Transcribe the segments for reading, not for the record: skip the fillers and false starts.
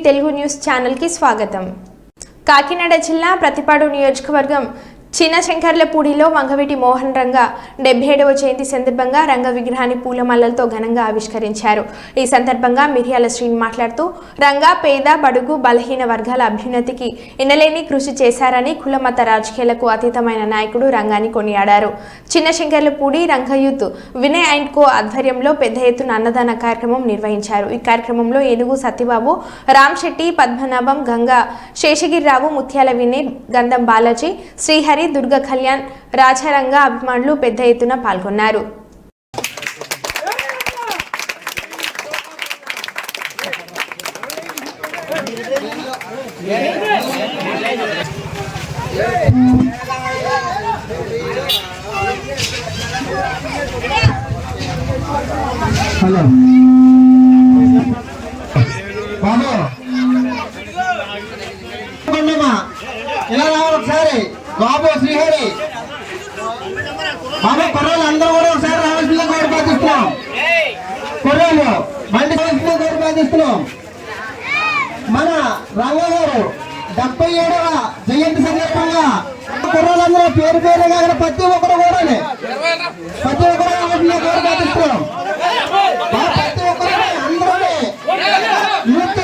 Telugu news channel కి స్వాగతం। కాకినాడ జిల్లా ప్రతిపాడు నియోజకవర్గం చిన్నశంకర్లపూడిలో వంగవీటి మోహన్ రంగ 77వ జయంతి సందర్భంగా రంగ విగ్రహాన్ని పూలమాలలతో ఘనంగా ఆవిష్కరించారు। ఈ సందర్భంగా మిర్యాల శ్రీని మాట్లాడుతూ రంగ పేద బడుగు బలహీన వర్గాల అభ్యున్నతికి ఎనలేని కృషి చేశారని కులమత రాజకీయాలకు అతీతమైన నాయకుడు రంగాన్ని కొనియాడారు। చిన్నశంకర్లపూడి రంగ యూత్ వినయ్ అండ్ కో ఆధ్వర్యంలో పెద్ద ఎత్తున అన్నదాన కార్యక్రమం నిర్వహించారు। ఈ కార్యక్రమంలో ఏనుగు సత్యబాబు, రామ్ శెట్టి, పద్మనాభం, గంగా శేషగిరిరావు, ముత్యాల వినయ్, గంధం బాలాజీ, శ్రీహరి, దుర్గ కళ్యాణ్, రాజారంగ అభిమానులు పెద్ద ఎత్తున పాల్గొన్నారు। హలో బాబు ఇలా రావాలి ఒకసారి బాబు శ్రీహరి బాబు కుర్రోళ్ళు అందరూ కూడా ఒకసారి రావాల్సిందిగా కోరిపాటిస్తున్నాం। కుర్రోళ్ళు బండి రావాల్సిందిగా కోరిపాటిస్తున్నాం। మన రంగగారు 77వ జయంతి సందర్భంగా కుర్రోళ్ళందరూ పేరు పేరుగా ప్రతి ఒక్కరు కూడా రావాల్సిందిగా కోరిపాటిస్తున్నాం। ప్రతి ఒక్కరు అందరూ యూత్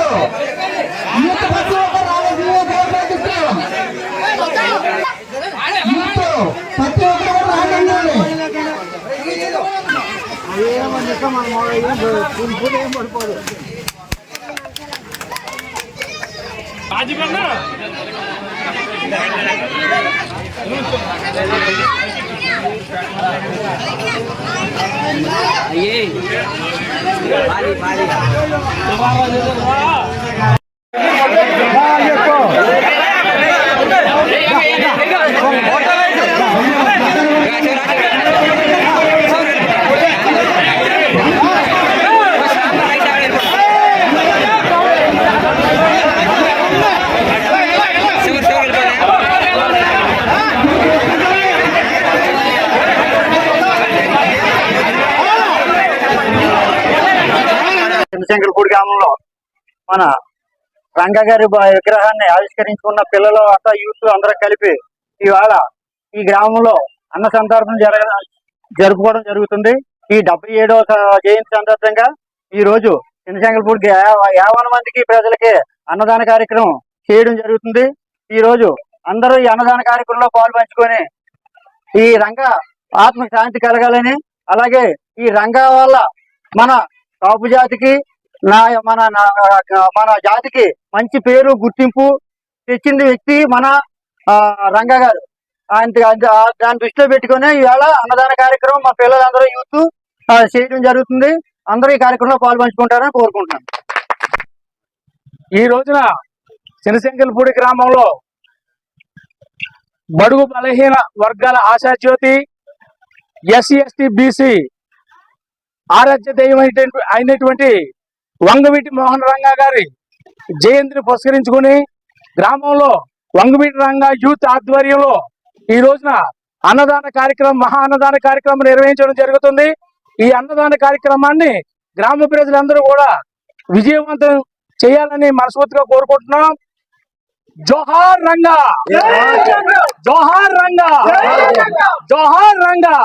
ప్రతి ఒక్కరు రావాల్సిందిగా కోరిపాటిస్తున్నాం। ప్రతి ఒక్కరు రాగండి చిన్నశంకర్లపూడి గ్రామంలో మన రంగ గారి విగ్రహాన్ని ఆవిష్కరించుకున్న పిల్లలు అంతా యూత్ అందరూ కలిపి ఇవాళ ఈ గ్రామంలో అన్న సందర్భం జరుపుకోవడం జరుగుతుంది। ఈ 77వ జయంతి సందర్భంగా ఈ రోజు చిన్నశంకర్లపూడికి 50 మందికి ప్రజలకి అన్నదాన కార్యక్రమం చేయడం జరుగుతుంది। ఈ రోజు అందరూ ఈ అన్నదాన కార్యక్రమంలో పాల్పంచుకొని ఈ రంగ ఆత్మ శాంతి కలగాలని, అలాగే ఈ రంగ వల్ల మన కాపు జాతికి మన జాతికి మంచి పేరు గుర్తింపు తెచ్చింది వ్యక్తి మన రంగ గారు। దాన్ని దృష్టిలో పెట్టుకుని ఇవాళ అన్నదాన కార్యక్రమం మా పిల్లలందరూ యూత్ చేయడం జరుగుతుంది। అందరూ ఈ కార్యక్రమంలో పాల్పంచుకుంటారని కోరుకుంటున్నాను। ఈ రోజున చిన్నశంకర్లపూడి గ్రామంలో బడుగు బలహీన వర్గాల ఆశాజ్యోతి, ఎస్సీ ఎస్టీ బీసీ ఆరాధ్య దైవం అయినటువంటి వంగవీటి మోహన్ రంగ గారి జయంతిని పురస్కరించుకుని గ్రామంలో వంగవీటి రంగ యూత్ ఆధ్వర్యంలో ఈ రోజున అన్నదాన కార్యక్రమం, మహా అన్నదాన కార్యక్రమం నిర్వహించడం జరుగుతుంది। ఈ అన్నదాన కార్యక్రమాన్ని గ్రామ ప్రజలందరూ కూడా విజయవంతం చేయాలని మనస్ఫూర్తిగా కోరుకుంటున్నాం। జోహార్ రంగా, జోహార్ రంగా, జోహార్ రంగా।